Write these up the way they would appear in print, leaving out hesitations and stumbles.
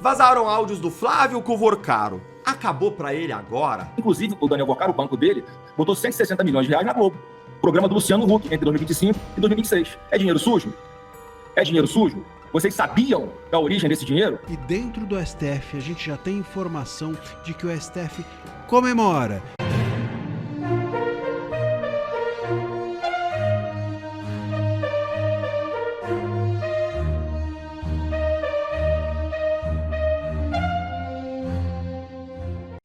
Vazaram áudios do Flávio Covorcaro. Acabou pra ele agora? Inclusive, o Daniel Vorcaro, o banco dele, botou 160 milhões de reais na Globo. Programa do Luciano Huck, entre 2025 e 2026. É dinheiro sujo? É dinheiro sujo? Vocês sabiam da origem desse dinheiro? E dentro do STF, a gente já tem informação de que o STF comemora.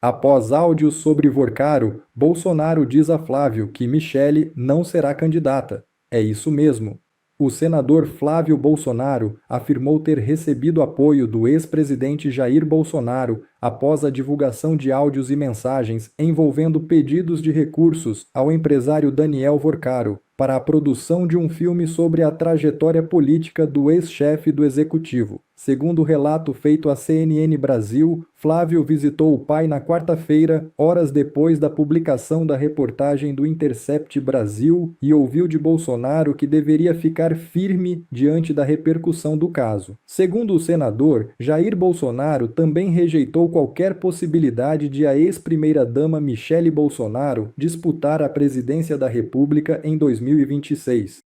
Após áudios sobre Vorcaro, Bolsonaro diz a Flávio que Michele não será candidata. É isso mesmo. O senador Flávio Bolsonaro afirmou ter recebido apoio do ex-presidente Jair Bolsonaro após a divulgação de áudios e mensagens envolvendo pedidos de recursos ao empresário Daniel Vorcaro para a produção de um filme sobre a trajetória política do ex-chefe do executivo. Segundo o relato feito à CNN Brasil, Flávio visitou o pai na quarta-feira, horas depois da publicação da reportagem do Intercept Brasil, e ouviu de Bolsonaro que deveria ficar firme diante da repercussão do caso. Segundo o senador, Jair Bolsonaro também rejeitou qualquer possibilidade de a ex-primeira-dama Michele Bolsonaro disputar a presidência da República em 2026.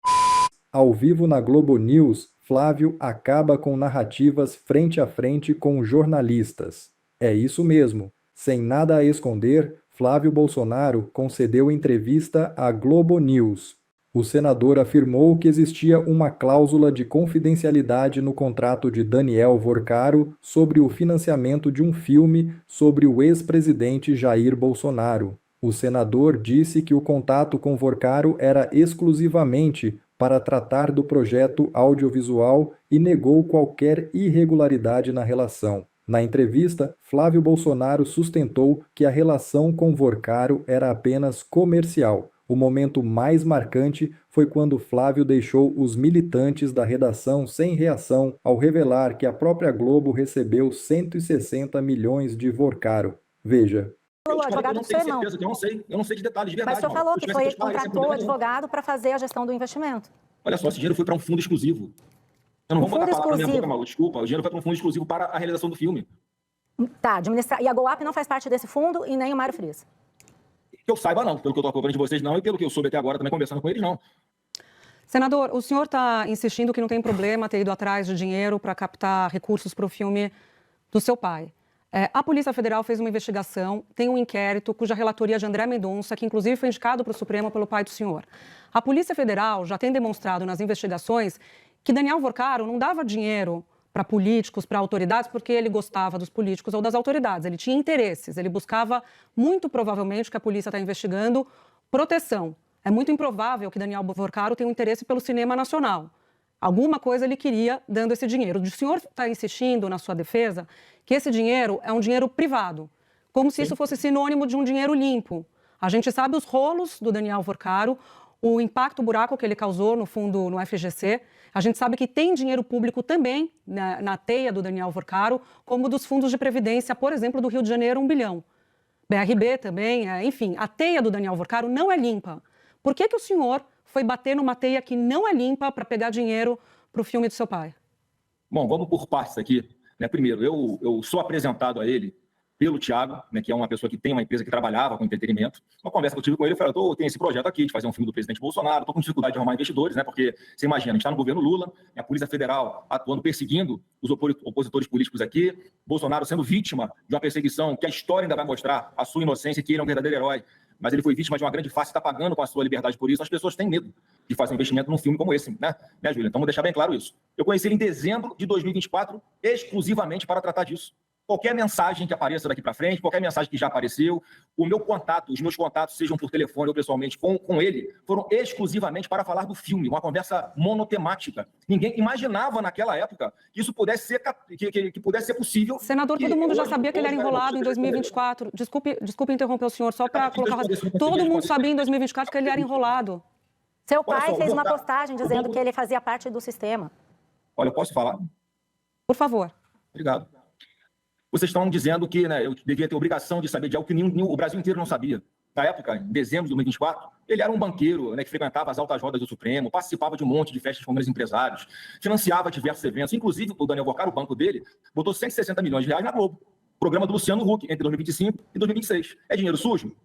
Ao vivo na Globo News, Flávio acaba com narrativas frente a frente com jornalistas. É isso mesmo. Sem nada a esconder, Flávio Bolsonaro concedeu entrevista à Globo News. O senador afirmou que existia uma cláusula de confidencialidade no contrato de Daniel Vorcaro sobre o financiamento de um filme sobre o ex-presidente Jair Bolsonaro. O senador disse que o contato com Vorcaro era exclusivamente para tratar do projeto audiovisual e negou qualquer irregularidade na relação. Na entrevista, Flávio Bolsonaro sustentou que a relação com Vorcaro era apenas comercial. O momento mais marcante foi quando Flávio deixou os militantes da redação sem reação ao revelar que a própria Globo recebeu 160 milhões de Vorcaro. Veja. Eu não tenho certeza, que eu não sei de detalhes de verdade. Mas o senhor falou que contratou o advogado para fazer a gestão do investimento. Olha só, esse dinheiro foi para um fundo exclusivo. Eu não vou botar a palavra na minha boca, Malu, desculpa. O dinheiro foi para um fundo exclusivo para a realização do filme. Tá, e a GoUp não faz parte desse fundo e nem o Mário Frias? Que eu saiba não, pelo que eu estou acompanhando de vocês não, e pelo que eu soube até agora também conversando com eles não. Senador, o senhor está insistindo que não tem problema ter ido atrás de dinheiro para captar recursos para o filme do seu pai. A Polícia Federal fez uma investigação, tem um inquérito cuja relatoria é de André Mendonça, que inclusive foi indicado para o Supremo pelo pai do senhor. A Polícia Federal já tem demonstrado nas investigações que Daniel Vorcaro não dava dinheiro para políticos, para autoridades, porque ele gostava dos políticos ou das autoridades. Ele tinha interesses, ele buscava, muito provavelmente, que a polícia está investigando, proteção. É muito improvável que Daniel Vorcaro tenha um interesse pelo cinema nacional. Alguma coisa ele queria dando esse dinheiro. O senhor está insistindo na sua defesa que esse dinheiro é um dinheiro privado, como se isso fosse sinônimo de um dinheiro limpo. A gente sabe os rolos do Daniel Vorcaro, o impacto, o buraco que ele causou no fundo, no FGC. A gente sabe que tem dinheiro público também na teia do Daniel Vorcaro, como dos fundos de previdência, por exemplo, do Rio de Janeiro, 1 bilhão. BRB também, enfim, a teia do Daniel Vorcaro não é limpa. Por que o senhor foi bater numa teia que não é limpa para pegar dinheiro para o filme do seu pai? Bom, vamos por partes aqui. Primeiro, eu sou apresentado a ele pelo Thiago, que é uma pessoa que tem uma empresa que trabalhava com entretenimento. Uma conversa que eu tive com ele, eu falei, eu tenho esse projeto aqui de fazer um filme do presidente Bolsonaro, estou com dificuldade de arrumar investidores, porque você imagina, a gente está no governo Lula, a Polícia Federal atuando, perseguindo os opositores políticos aqui, Bolsonaro sendo vítima de uma perseguição que a história ainda vai mostrar a sua inocência e que ele é um verdadeiro herói, mas ele foi vítima de uma grande farsa e está pagando com a sua liberdade por isso. As pessoas têm medo de fazer um investimento num filme como esse, né, Júlia? Então, vou deixar bem claro isso. Eu conheci ele em dezembro de 2024, exclusivamente para tratar disso. Qualquer mensagem que apareça daqui para frente, qualquer mensagem que já apareceu, os meus contatos, sejam por telefone ou pessoalmente com ele, foram exclusivamente para falar do filme, uma conversa monotemática. Ninguém imaginava naquela época que isso pudesse ser, que pudesse ser possível. Senador, todo mundo já sabia que ele era enrolado em 2024. Desculpe interromper o senhor, só para colocar... Todo mundo sabia em 2024 que ele era enrolado. Seu pai fez uma postagem dizendo que ele fazia parte do sistema. Olha, eu posso falar? Por favor. Obrigado. Vocês estão dizendo que eu devia ter obrigação de saber de algo que o Brasil inteiro não sabia. na época, em dezembro de 2024, ele era um banqueiro, né, que frequentava as altas rodas do Supremo, participava de um monte de festas com grandes empresários, financiava diversos eventos, inclusive o Daniel Vorcaro, o banco dele, botou 160 milhões de reais na Globo. Programa do Luciano Huck, entre 2025 e 2026. É dinheiro sujo?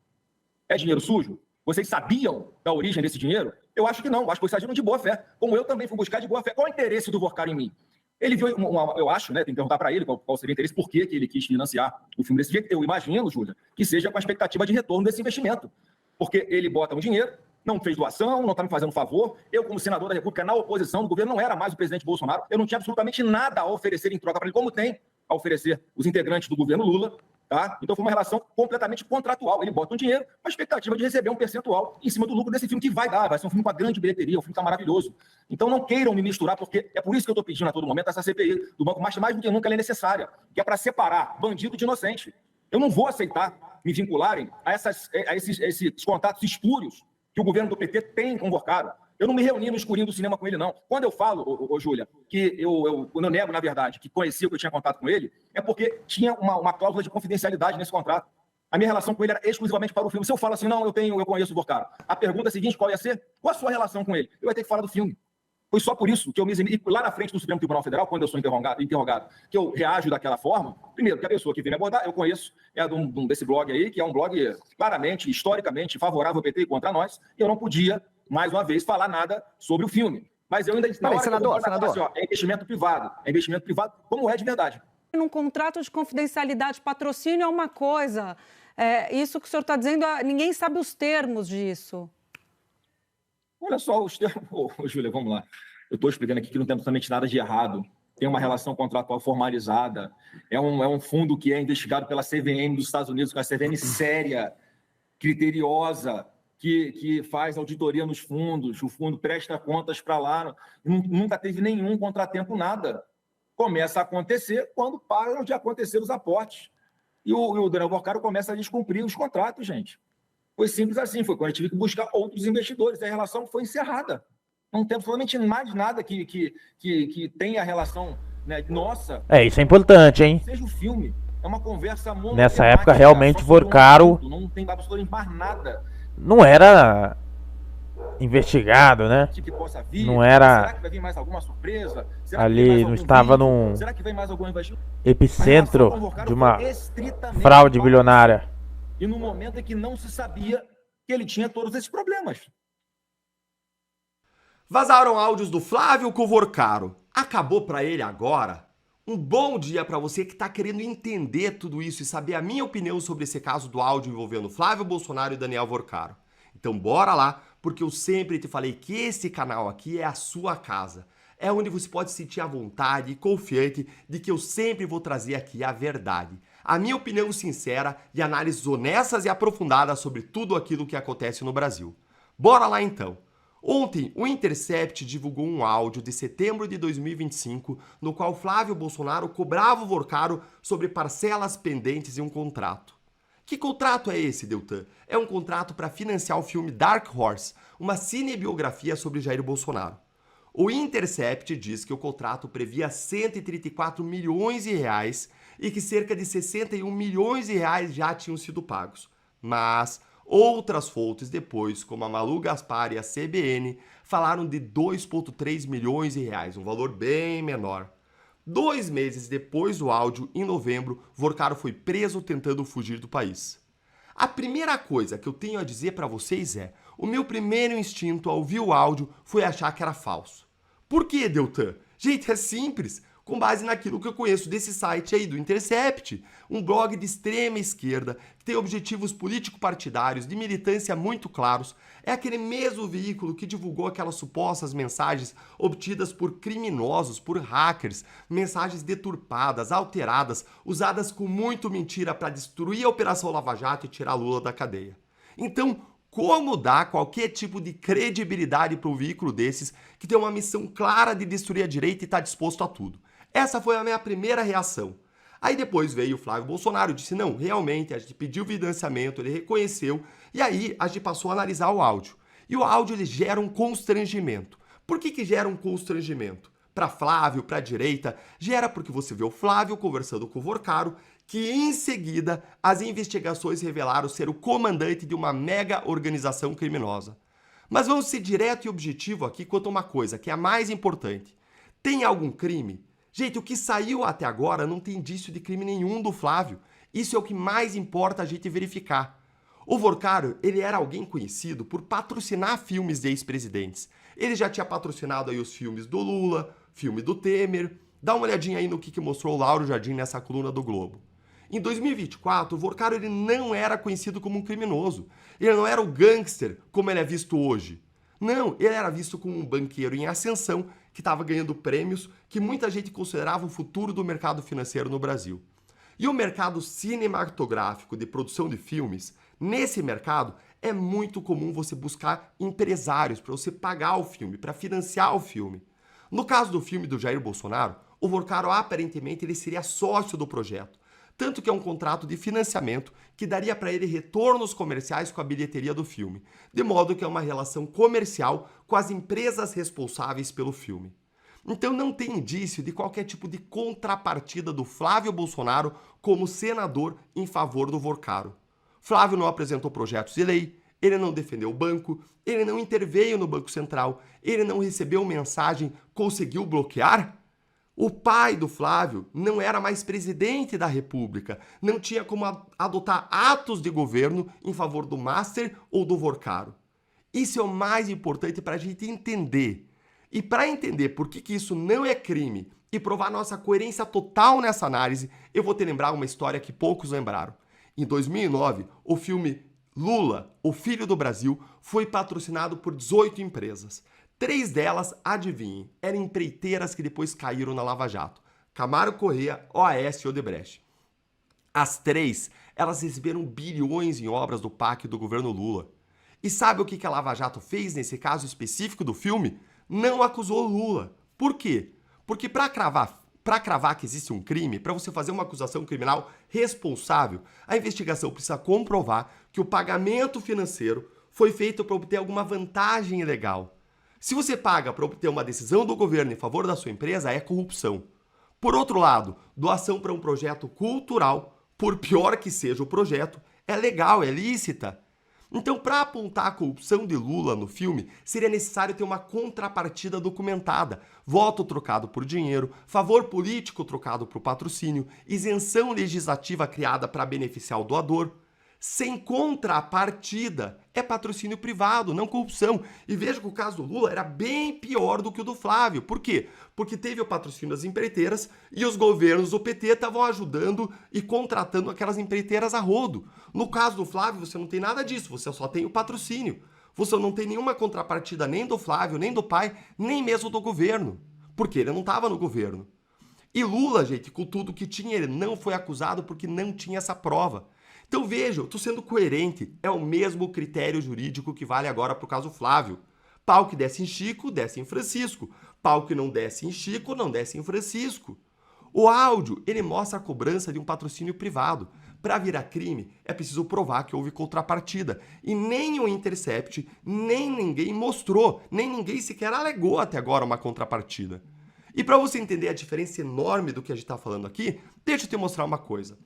É dinheiro sujo? Vocês sabiam da origem desse dinheiro? Eu acho que não. Acho que vocês agiram de boa fé. Como eu também fui buscar de boa fé. Qual é o interesse do Vorcaro em mim? Ele viu, eu acho, né? Tem que perguntar para ele qual seria o interesse, por que ele quis financiar o filme desse jeito. Eu imagino, Júlia, que seja com a expectativa de retorno desse investimento. Porque ele bota um dinheiro, não fez doação, não está me fazendo favor. Eu, como senador da República, na oposição do governo, não era mais o presidente Bolsonaro. Eu não tinha absolutamente nada a oferecer em troca para ele, como tem a oferecer os integrantes do governo Lula. Tá? Então foi uma relação completamente contratual. Ele bota um dinheiro com a expectativa de receber um percentual em cima do lucro desse filme que vai ser um filme com a grande bilheteria, um filme que está maravilhoso. Então não queiram me misturar, porque é por isso que eu estou pedindo a todo momento essa CPI do Banco Master, mais do que nunca ela é necessária, que é para separar bandido de inocente. Eu não vou aceitar me vincularem a esses contatos espúrios que o governo do PT tem com o Vorcaro. Eu não me reuni no escurinho do cinema com ele, não. Quando eu falo, Júlia, que eu nego, na verdade, que conhecia que eu tinha contato com ele, é porque tinha uma cláusula de confidencialidade nesse contrato. A minha relação com ele era exclusivamente para o filme. Se eu falo assim, não, eu conheço o Vorcaro, a pergunta seguinte, qual ia ser? Qual a sua relação com ele? Eu ia ter que falar do filme. Foi só por isso que eu me eximi. E lá na frente do Supremo Tribunal Federal, quando eu sou interrogado, que eu reajo daquela forma, primeiro, que a pessoa que vem me abordar, eu conheço, desse blog aí, que é um blog claramente, historicamente, favorável ao PT e contra nós, e eu não podia, mais uma vez, falar nada sobre o filme. Mas eu ainda... Senador. Assim, é investimento privado. É investimento privado, como é de verdade. Num contrato de confidencialidade, patrocínio é uma coisa. Isso que o senhor está dizendo, ninguém sabe os termos disso. Olha só os termos... Júlia, vamos lá. Eu estou explicando aqui que não tem absolutamente nada de errado. Tem uma relação contratual formalizada. É um fundo que é investigado pela CVM dos Estados Unidos, com a CVM séria, criteriosa, que faz auditoria nos fundos, o fundo presta contas para lá, nunca teve nenhum contratempo, nada. Começa a acontecer quando param de acontecer os aportes. E o Daniel Vorcaro começa a descumprir os contratos, gente. Foi simples assim, foi quando eu tive que buscar outros investidores, a relação foi encerrada. Não tem absolutamente mais nada que tenha relação, né, nossa. Isso é importante, hein? Seja o filme, é uma conversa... Nessa época, realmente, Vorcaro... Não tem absolutamente mais nada. Não era investigado, né? Que possa vir. Não era... Será que vai vir mais alguma surpresa? Ali não estava num Será que vem mais algum investimento? Epicentro de uma fraude bilionária. E no momento em que não se sabia que ele tinha todos esses problemas. Vazaram áudios do Flávio com o Vorcaro. Acabou pra ele agora? Um bom dia pra você que tá querendo entender tudo isso e saber a minha opinião sobre esse caso do áudio envolvendo Flávio Bolsonaro e Daniel Vorcaro. Então bora lá, porque eu sempre te falei que esse canal aqui é a sua casa. É onde você pode se sentir à vontade e confiante de que eu sempre vou trazer aqui a verdade. A minha opinião sincera e análises honestas e aprofundadas sobre tudo aquilo que acontece no Brasil. Bora lá então! Ontem, o Intercept divulgou um áudio de setembro de 2025 no qual Flávio Bolsonaro cobrava o Vorcaro sobre parcelas pendentes em um contrato. Que contrato é esse, Deltan? É um contrato para financiar o filme Dark Horse, uma cinebiografia sobre Jair Bolsonaro. O Intercept diz que o contrato previa 134 milhões de reais e que cerca de 61 milhões de reais já tinham sido pagos. Mas outras fontes depois, como a Malu Gaspar e a CBN, falaram de 2,3 milhões de reais, um valor bem menor. 2 meses depois do áudio, em novembro, Vorcaro foi preso tentando fugir do país. A primeira coisa que eu tenho a dizer para vocês é: o meu primeiro instinto ao ouvir o áudio foi achar que era falso. Por que, Deltan? Gente, é simples. Com base naquilo que eu conheço desse site aí do Intercept, um blog de extrema esquerda, que tem objetivos político-partidários de militância muito claros, é aquele mesmo veículo que divulgou aquelas supostas mensagens obtidas por criminosos, por hackers, mensagens deturpadas, alteradas, usadas com muito mentira para destruir a Operação Lava Jato e tirar Lula da cadeia. Então, como dar qualquer tipo de credibilidade para um veículo desses que tem uma missão clara de destruir a direita e está disposto a tudo? Essa foi a minha primeira reação. Aí depois veio o Flávio Bolsonaro e disse: não, realmente, a gente pediu financiamento, ele reconheceu, e aí a gente passou a analisar o áudio. E o áudio ele gera um constrangimento. Por que gera um constrangimento? para Flávio, para a direita, já era porque você vê o Flávio conversando com o Vorcaro, que em seguida as investigações revelaram ser o comandante de uma mega organização criminosa. Mas vamos ser direto e objetivo aqui quanto a uma coisa, que é a mais importante. Tem algum crime? Gente, o que saiu até agora não tem indício de crime nenhum do Flávio. Isso é o que mais importa a gente verificar. O Vorcaro, ele era alguém conhecido por patrocinar filmes de ex-presidentes. Ele já tinha patrocinado aí os filmes do Lula, filme do Temer. Dá uma olhadinha aí no que mostrou o Lauro Jardim nessa coluna do Globo. Em 2024, o Vorcaro ele não era conhecido como um criminoso. Ele não era o gangster como ele é visto hoje. Não, ele era visto como um banqueiro em ascensão que estava ganhando prêmios que muita gente considerava o futuro do mercado financeiro no Brasil. E o mercado cinematográfico de produção de filmes, nesse mercado é muito comum você buscar empresários para você pagar o filme, para financiar o filme. No caso do filme do Jair Bolsonaro, o Vorcaro aparentemente ele seria sócio do projeto. Tanto que é um contrato de financiamento que daria para ele retornos comerciais com a bilheteria do filme, de modo que é uma relação comercial com as empresas responsáveis pelo filme. Então não tem indício de qualquer tipo de contrapartida do Flávio Bolsonaro como senador em favor do Vorcaro. Flávio não apresentou projetos de lei, ele não defendeu o banco, ele não interveio no Banco Central, ele não recebeu mensagem, conseguiu bloquear? O pai do Flávio não era mais presidente da República, não tinha como adotar atos de governo em favor do Master ou do Vorcaro. Isso é o mais importante para a gente entender. E para entender por que isso não é crime e provar nossa coerência total nessa análise, eu vou te lembrar uma história que poucos lembraram. Em 2009, o filme Lula, o Filho do Brasil, foi patrocinado por 18 empresas. 3 delas, adivinhem, eram empreiteiras que depois caíram na Lava Jato. Camargo Corrêa, OAS e Odebrecht. As 3, elas receberam bilhões em obras do PAC do governo Lula. E sabe o que a Lava Jato fez nesse caso específico do filme? Não acusou o Lula. Por quê? Porque para cravar que existe um crime, para você fazer uma acusação criminal responsável, a investigação precisa comprovar que o pagamento financeiro foi feito para obter alguma vantagem ilegal. Se você paga para obter uma decisão do governo em favor da sua empresa, é corrupção. Por outro lado, doação para um projeto cultural, por pior que seja o projeto, é legal, é lícita. Então, para apontar a corrupção de Lula no filme, seria necessário ter uma contrapartida documentada, voto trocado por dinheiro, favor político trocado por patrocínio, isenção legislativa criada para beneficiar o doador. Sem contrapartida, é patrocínio privado, não corrupção. E veja que o caso do Lula era bem pior do que o do Flávio. Por quê? Porque teve o patrocínio das empreiteiras e os governos do PT estavam ajudando e contratando aquelas empreiteiras a rodo. No caso do Flávio, você não tem nada disso, você só tem o patrocínio. Você não tem nenhuma contrapartida nem do Flávio, nem do pai, nem mesmo do governo. Porque ele não estava no governo. E Lula, gente, com tudo que tinha, ele não foi acusado porque não tinha essa prova. Então veja, eu estou sendo coerente, é o mesmo critério jurídico que vale agora para o caso Flávio. Pau que desce em Chico, desce em Francisco. Pau que não desce em Chico, não desce em Francisco. O áudio, ele mostra a cobrança de um patrocínio privado. Para virar crime, é preciso provar que houve contrapartida. E nem o Intercept, nem ninguém mostrou, nem ninguém sequer alegou até agora uma contrapartida. E para você entender a diferença enorme do que a gente está falando aqui, deixa eu te mostrar uma coisa.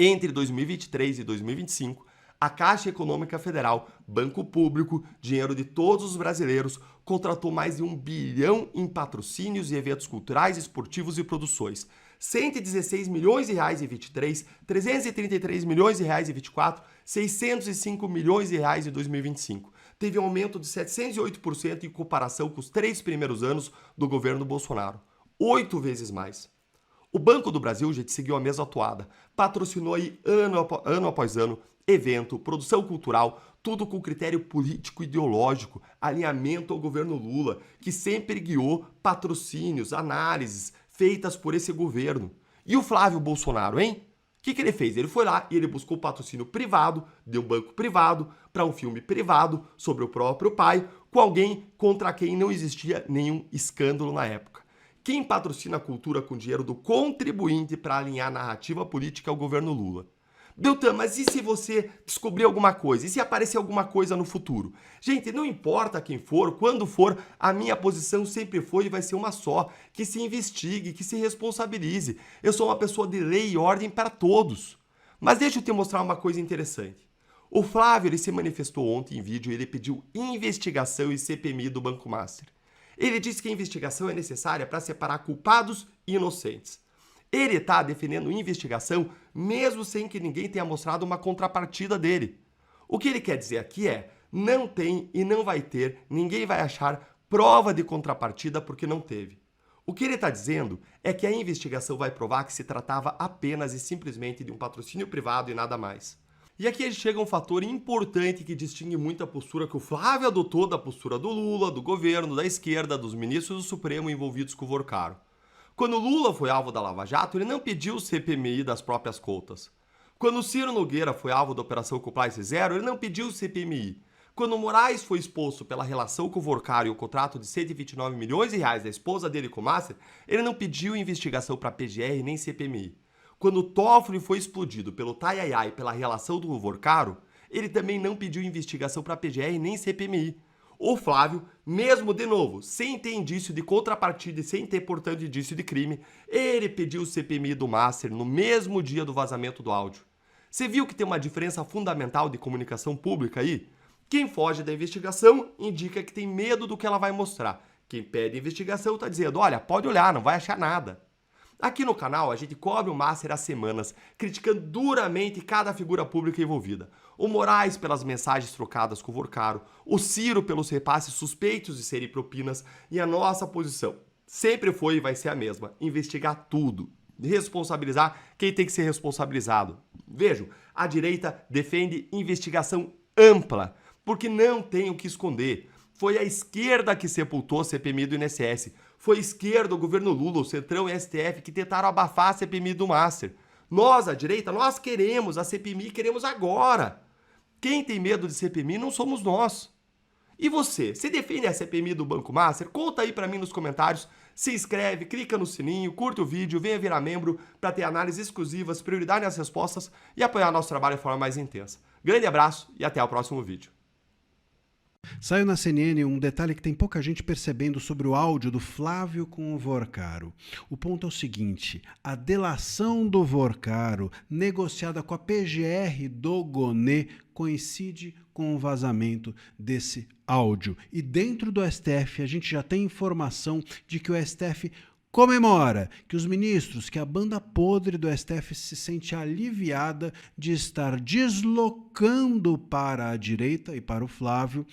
Entre 2023 e 2025, a Caixa Econômica Federal, banco público, dinheiro de todos os brasileiros, contratou mais de 1 bilhão em patrocínios e eventos culturais, esportivos e produções. 116 milhões de reais em 23, 333 milhões de reais em 24, 605 milhões de reais em 2025. Teve um aumento de 708% em comparação com os 3 primeiros anos do governo Bolsonaro. 8 vezes mais. O Banco do Brasil, gente, seguiu a mesma atuada. Patrocinou aí ano após ano, evento, produção cultural, tudo com critério político ideológico, alinhamento ao governo Lula, que sempre guiou patrocínios, análises feitas por esse governo. E o Flávio Bolsonaro, hein? O que ele fez? Ele foi lá e ele buscou patrocínio privado, de um banco privado, para um filme privado sobre o próprio pai, com alguém contra quem não existia nenhum escândalo na época. Quem patrocina a cultura com dinheiro do contribuinte para alinhar a narrativa política ao governo Lula? Deltan, mas e se você descobrir alguma coisa? E se aparecer alguma coisa no futuro? Gente, não importa quem for, quando for, a minha posição sempre foi e vai ser uma só. Que se investigue, que se responsabilize. Eu sou uma pessoa de lei e ordem para todos. Mas deixa eu te mostrar uma coisa interessante. O Flávio ele se manifestou ontem em vídeo e ele pediu investigação e CPMI do Banco Master. Ele disse que a investigação é necessária para separar culpados e inocentes. Ele está defendendo investigação mesmo sem que ninguém tenha mostrado uma contrapartida dele. O que ele quer dizer aqui é, não tem e não vai ter, ninguém vai achar prova de contrapartida porque não teve. O que ele está dizendo é que a investigação vai provar que se tratava apenas e simplesmente de um patrocínio privado e nada mais. E aqui chega um fator importante que distingue muito a postura que o Flávio adotou da postura do Lula, do governo, da esquerda, dos ministros do Supremo envolvidos com o Vorcaro. Quando Lula foi alvo da Lava Jato, ele não pediu o CPMI das próprias contas. Quando Ciro Nogueira foi alvo da Operação Compliance Zero, ele não pediu o CPMI. Quando Moraes foi exposto pela relação com o Vorcaro e o contrato de 129 milhões de reais da esposa dele com o Master, ele não pediu investigação para PGR nem CPMI. Quando Toffoli foi explodido pelo Tayayá e pela relação do Vorcaro, ele também não pediu investigação para PGR nem CPMI. O Flávio, mesmo de novo, sem ter indício de contrapartida e sem ter, portanto, indício de crime, ele pediu o CPMI do Master no mesmo dia do vazamento do áudio. Você viu que tem uma diferença fundamental de comunicação pública aí? Quem foge da investigação indica que tem medo do que ela vai mostrar. Quem pede investigação está dizendo, olha, pode olhar, não vai achar nada. Aqui no canal a gente cobre o Master há semanas, criticando duramente cada figura pública envolvida. O Moraes pelas mensagens trocadas com o Vorcaro, o Ciro pelos repasses suspeitos de serem propinas e a nossa posição sempre foi e vai ser a mesma, investigar tudo, responsabilizar quem tem que ser responsabilizado. Vejam, a direita defende investigação ampla, porque não tem o que esconder. Foi a esquerda que sepultou a CPMI do INSS. Foi a esquerda, o governo Lula, o Centrão e a STF que tentaram abafar a CPMI do Master. Nós, a direita, nós queremos a CPMI, queremos agora. Quem tem medo de CPMI não somos nós. E você defende a CPMI do Banco Master? Conta aí pra mim nos comentários. Se inscreve, clica no sininho, curta o vídeo, venha virar membro para ter análises exclusivas, prioridade nas respostas e apoiar nosso trabalho de forma mais intensa. Grande abraço e até o próximo vídeo. Saiu na CNN um detalhe que tem pouca gente percebendo sobre o áudio do Flávio com o Vorcaro. O ponto é o seguinte, a delação do Vorcaro, negociada com a PGR do Gonê, coincide com o vazamento desse áudio. E dentro do STF a gente já tem informação de que o STF comemora que os ministros, que a banda podre do STF se sente aliviada de estar deslocando para a direita e para o Flávio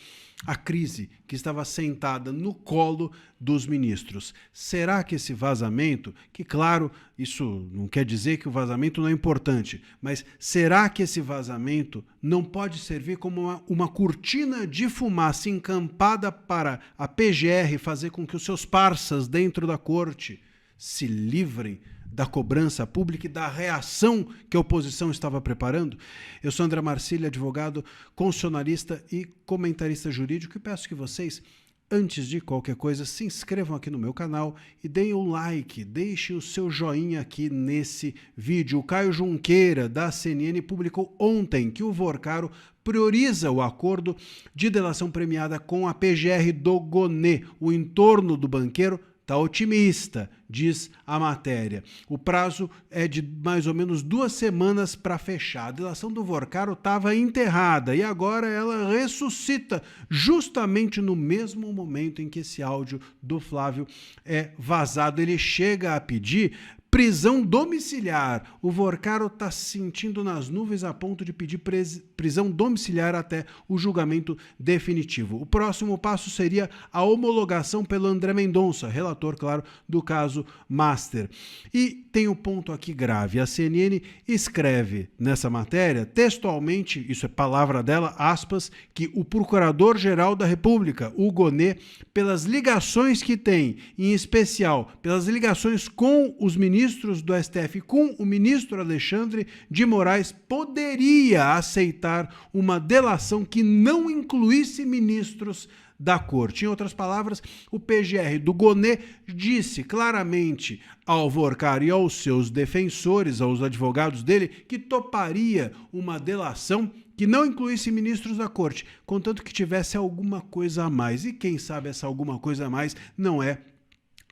a crise que estava sentada no colo dos ministros. Será que esse vazamento, que claro, isso não quer dizer que o vazamento não é importante, mas será que esse vazamento não pode servir como uma cortina de fumaça encampada para a PGR fazer com que os seus parças dentro da corte se livrem da cobrança pública e da reação que a oposição estava preparando? Eu sou André Marcílio, advogado, constitucionalista e comentarista jurídico, e peço que vocês, antes de qualquer coisa, se inscrevam aqui no meu canal e deem um like, deixem o seu joinha aqui nesse vídeo. O Caio Junqueira, da CNN, publicou ontem que o Vorcaro prioriza o acordo de delação premiada com a PGR do Gonê. O entorno do banqueiro está otimista, diz a matéria. O prazo é de mais ou menos 2 semanas para fechar. A delação do Vorcaro estava enterrada e agora ela ressuscita justamente no mesmo momento em que esse áudio do Flávio é vazado. Ele chega a pedir prisão domiciliar. O Vorcaro está se sentindo nas nuvens a ponto de pedir prisão domiciliar até o julgamento definitivo. O próximo passo seria a homologação pelo André Mendonça, relator, claro, do caso Master. E tem um ponto aqui grave. A CNN escreve nessa matéria, textualmente, isso é palavra dela, aspas, que o Procurador-Geral da República, o Gonê, pelas ligações que tem, em especial pelas ligações com os ministros do STF, com o ministro Alexandre de Moraes, poderia aceitar uma delação que não incluísse ministros da corte. Em outras palavras, o PGR do Gonê disse claramente ao Vorcaro e aos seus defensores, aos advogados dele, que toparia uma delação que não incluísse ministros da corte, contanto que tivesse alguma coisa a mais. E quem sabe essa alguma coisa a mais não é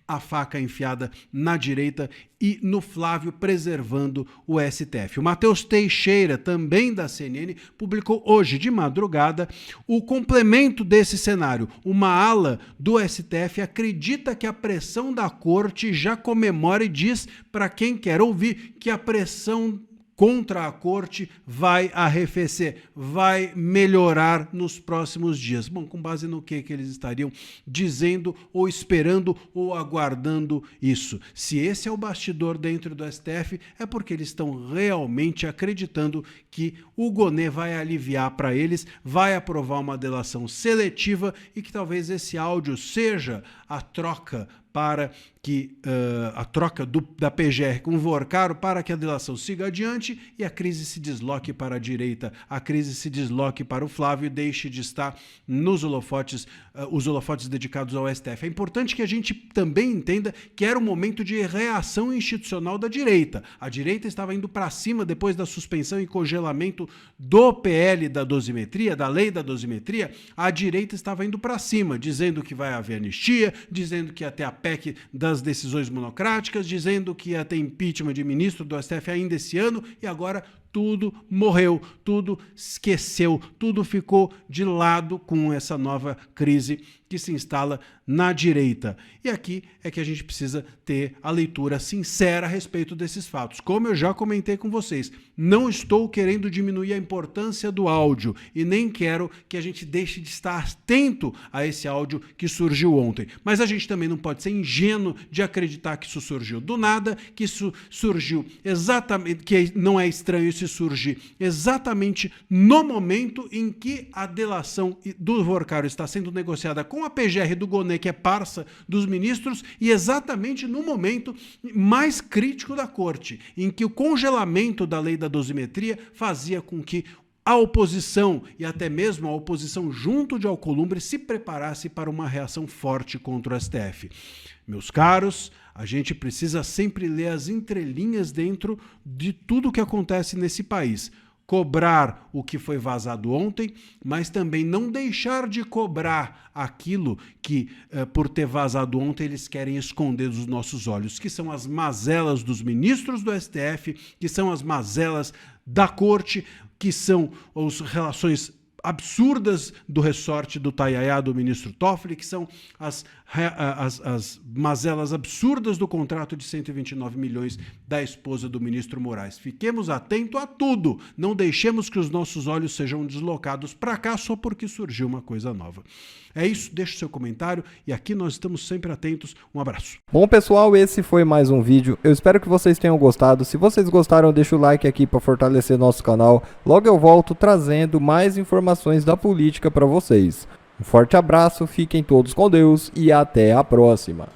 a faca enfiada na direita e no Flávio preservando o STF. O Matheus Teixeira, também da CNN, publicou hoje de madrugada o complemento desse cenário. Uma ala do STF acredita que a pressão da corte já comemora e diz para quem quer ouvir que a pressão contra a corte vai arrefecer, vai melhorar nos próximos dias. Bom, com base no que eles estariam dizendo ou esperando ou aguardando isso? Se esse é o bastidor dentro do STF, é porque eles estão realmente acreditando que o Gonê vai aliviar para eles, vai aprovar uma delação seletiva e que talvez esse áudio seja a troca para que da PGR com o Vorcaro para que a delação siga adiante e a crise se desloque para a direita, a crise se desloque para o Flávio e deixe de estar nos holofotes, os holofotes dedicados ao STF. É importante que a gente também entenda que era um momento de reação institucional da direita. A direita estava indo para cima depois da suspensão e congelamento do PL da dosimetria, da lei da dosimetria. A direita estava indo para cima, dizendo que vai haver anistia, dizendo que ia ter a PEC das decisões monocráticas, dizendo que ia ter impeachment de ministro do STF ainda esse ano, e agora tudo morreu, tudo esqueceu, tudo ficou de lado com essa nova crise que se instala na direita. E aqui é que a gente precisa ter a leitura sincera a respeito desses fatos. Como eu já comentei com vocês, não estou querendo diminuir a importância do áudio e nem quero que a gente deixe de estar atento a esse áudio que surgiu ontem. Mas a gente também não pode ser ingênuo de acreditar que isso surgiu do nada, que isso surgiu exatamente, que não é estranho isso surgir exatamente no momento em que a delação do Vorcaro está sendo negociada com a PGR do Gonê, que é parça dos ministros, e exatamente no momento mais crítico da corte, em que o congelamento da lei da dosimetria fazia com que a oposição e até mesmo a oposição junto de Alcolumbre se preparasse para uma reação forte contra o STF. Meus caros, a gente precisa sempre ler as entrelinhas dentro de tudo que acontece nesse país. Cobrar o que foi vazado ontem, mas também não deixar de cobrar aquilo que, por ter vazado ontem, eles querem esconder dos nossos olhos, que são as mazelas dos ministros do STF, que são as mazelas da corte, que são as relações absurdas do ressorte do Tayaya, do ministro Toffoli, que são as mazelas absurdas do contrato de 129 milhões da esposa do ministro Moraes. Fiquemos atentos a tudo, não deixemos que os nossos olhos sejam deslocados para cá só porque surgiu uma coisa nova. É isso, deixe seu comentário e aqui nós estamos sempre atentos. Um abraço. Bom, pessoal, esse foi mais um vídeo. Eu espero que vocês tenham gostado. Se vocês gostaram, deixa o like aqui para fortalecer nosso canal. Logo eu volto trazendo mais informações da política para vocês. Um forte abraço, fiquem todos com Deus e até a próxima.